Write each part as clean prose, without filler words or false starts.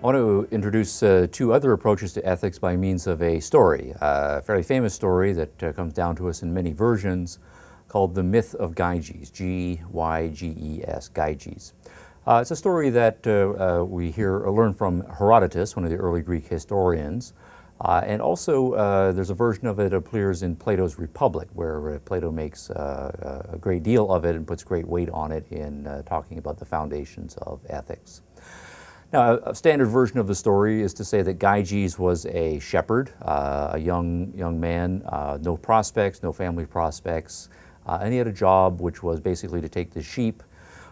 I want to introduce two other approaches to ethics by means of a story, a fairly famous story that comes down to us in many versions, called The Myth of Gyges, G-Y-G-E-S, Gyges. It's a story that we learn from Herodotus, one of the early Greek historians, and also there's a version of it that appears in Plato's Republic, where Plato makes a great deal of it and puts great weight on it in talking about the foundations of ethics. Now, a standard version of the story is to say that Gyges was a shepherd, a young man, no prospects, no family prospects, and he had a job which was basically to take the sheep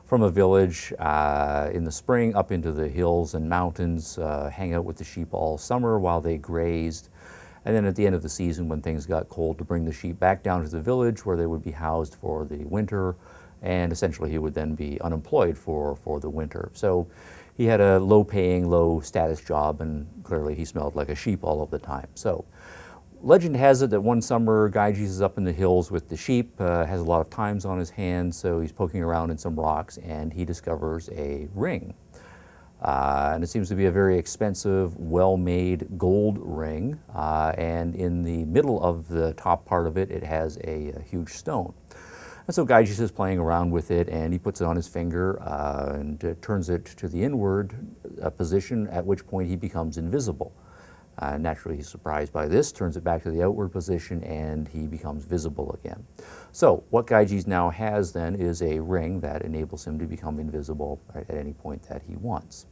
from a village in the spring up into the hills and mountains, hang out with the sheep all summer while they grazed, and then at the end of the season when things got cold to bring the sheep back down to the village where they would be housed for the winter, and essentially he would then be unemployed for the winter. So he had a low-paying, low-status job, and clearly he smelled like a sheep all of the time. So legend has it that one summer Gyges is up in the hills with the sheep, has a lot of times on his hands, so he's poking around in some rocks, and he discovers a ring. And it seems to be a very expensive, well-made gold ring, and in the middle of the top part of it, it has a huge stone. And so Gyges is playing around with it, and he puts it on his finger and turns it to the inward position, at which point he becomes invisible. Naturally, he's surprised by this, turns it back to the outward position, and he becomes visible again. So what Gyges now has then is a ring that enables him to become invisible at any point that he wants.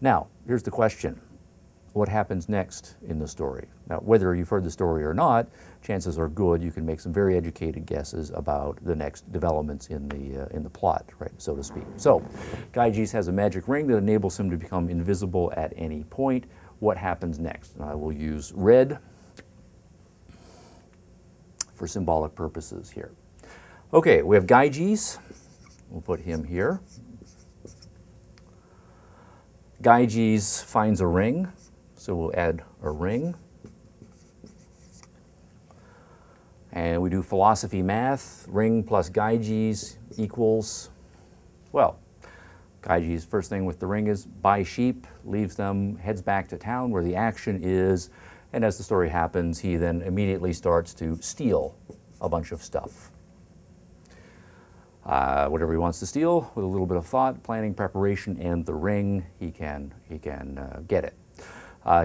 Now, here's the question. What happens next in the story? Now, whether you've heard the story or not, chances are good you can make some very educated guesses about the next developments in the plot, right, so to speak. So, Gyges has a magic ring that enables him to become invisible at any point. What happens next? And I will use red for symbolic purposes here. Okay, we have Gyges. We'll put him here. Gyges finds a ring. So we'll add a ring. And we do philosophy math. Ring plus Gyges equals, well, Gyges, first thing with the ring is buy sheep, leaves them, heads back to town where the action is, and as the story happens, he then immediately starts to steal a bunch of stuff. Whatever he wants to steal, with a little bit of thought, planning, preparation, and the ring, he can get it.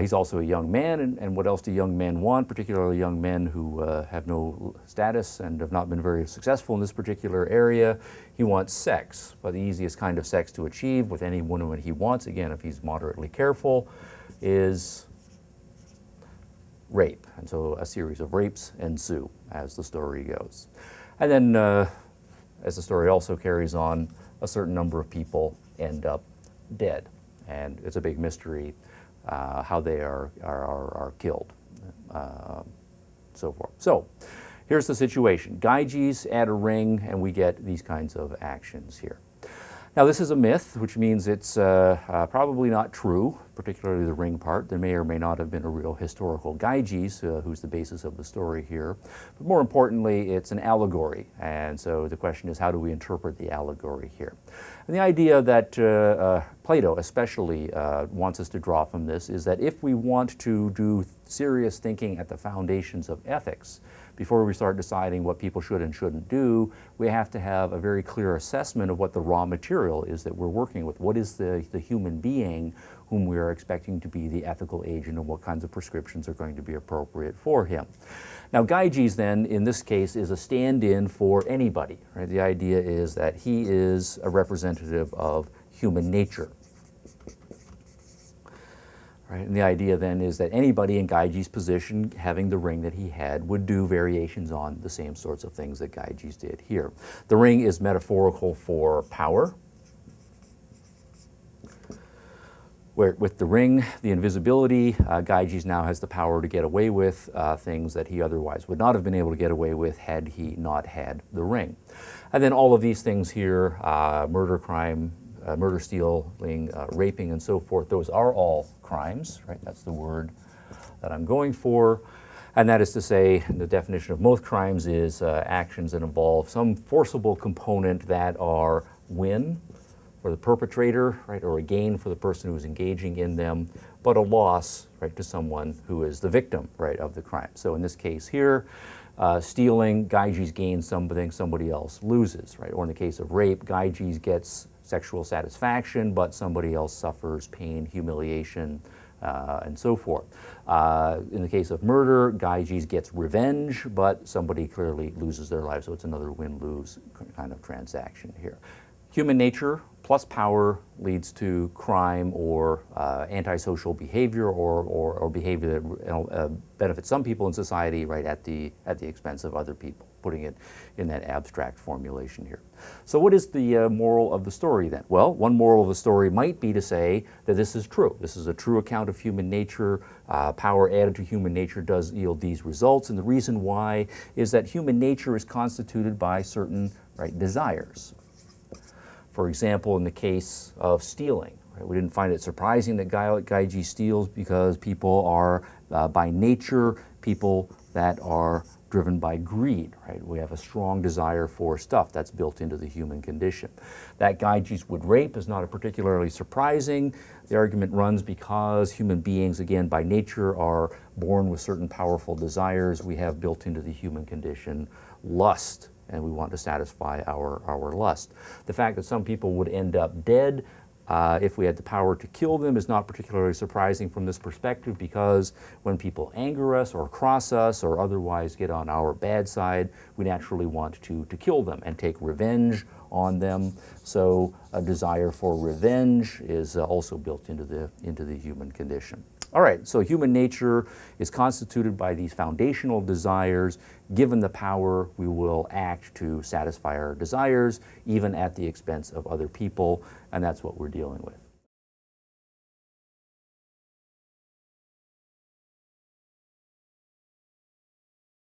He's also a young man, and what else do young men want, particularly young men who have no status and have not been very successful in this particular area? He wants sex, but the easiest kind of sex to achieve with any woman he wants, again, if he's moderately careful, is rape. And so a series of rapes ensue as the story goes. And then, as the story also carries on, a certain number of people end up dead. And it's a big mystery how they are killed, so forth. So here's the situation. Gyges add a ring, and we get these kinds of actions here. Now, this is a myth, which means it's probably not true, particularly the ring part. There may or may not have been a real historical Gyges, who's the basis of the story here. But more importantly, it's an allegory. And so the question is, how do we interpret the allegory here? And the idea that Plato especially wants us to draw from this is that if we want to do serious thinking at the foundations of ethics, before we start deciding what people should and shouldn't do, we have to have a very clear assessment of what the raw material is that we're working with. What is the human being whom we are expecting to be the ethical agent, and what kinds of prescriptions are going to be appropriate for him. Now, Gyges then, in this case, is a stand-in for anybody, right? The idea is that he is a representative of human nature. Right? And the idea then is that anybody in Gyges' position, having the ring that he had, would do variations on the same sorts of things that Gyges did here. The ring is metaphorical for power. Where with the ring, the invisibility, Gyges now has the power to get away with things that he otherwise would not have been able to get away with had he not had the ring. And then all of these things here, murder, crime, murder, stealing, raping, and so forth, those are all crimes, right? That's the word that I'm going for. And that is to say, the definition of most crimes is actions that involve some forcible component that are win, for the perpetrator, right, or a gain for the person who is engaging in them, but a loss, right, to someone who is the victim, right, of the crime. So in this case here, stealing, Gyges gains something, somebody else loses, right? Or in the case of rape, Gyges gets sexual satisfaction, but somebody else suffers pain, humiliation, and so forth. In the case of murder, Gyges gets revenge, but somebody clearly loses their life, so it's another win-lose kind of transaction here. Human nature plus power leads to crime or antisocial behavior or behavior that benefits some people in society, right, at the expense of other people, putting it in that abstract formulation here. So what is the moral of the story then? Well, one moral of the story might be to say that this is true. This is a true account of human nature. Power added to human nature does yield these results, and the reason why is that human nature is constituted by certain, right, desires. For example, in the case of stealing, right, we didn't find it surprising that Gyges steals because people are, by nature, people that are driven by greed, right? We have a strong desire for stuff that's built into the human condition. That Gyges would rape is not particularly surprising. The argument runs because human beings, again, by nature, are born with certain powerful desires. We have built into the human condition lust, and we want to satisfy our lust. The fact that some people would end up dead if we had the power to kill them is not particularly surprising from this perspective, because when people anger us or cross us or otherwise get on our bad side, we naturally want to kill them and take revenge on them. So a desire for revenge is also built into the human condition. All right, so human nature is constituted by these foundational desires. Given the power, we will act to satisfy our desires, even at the expense of other people, and that's what we're dealing with.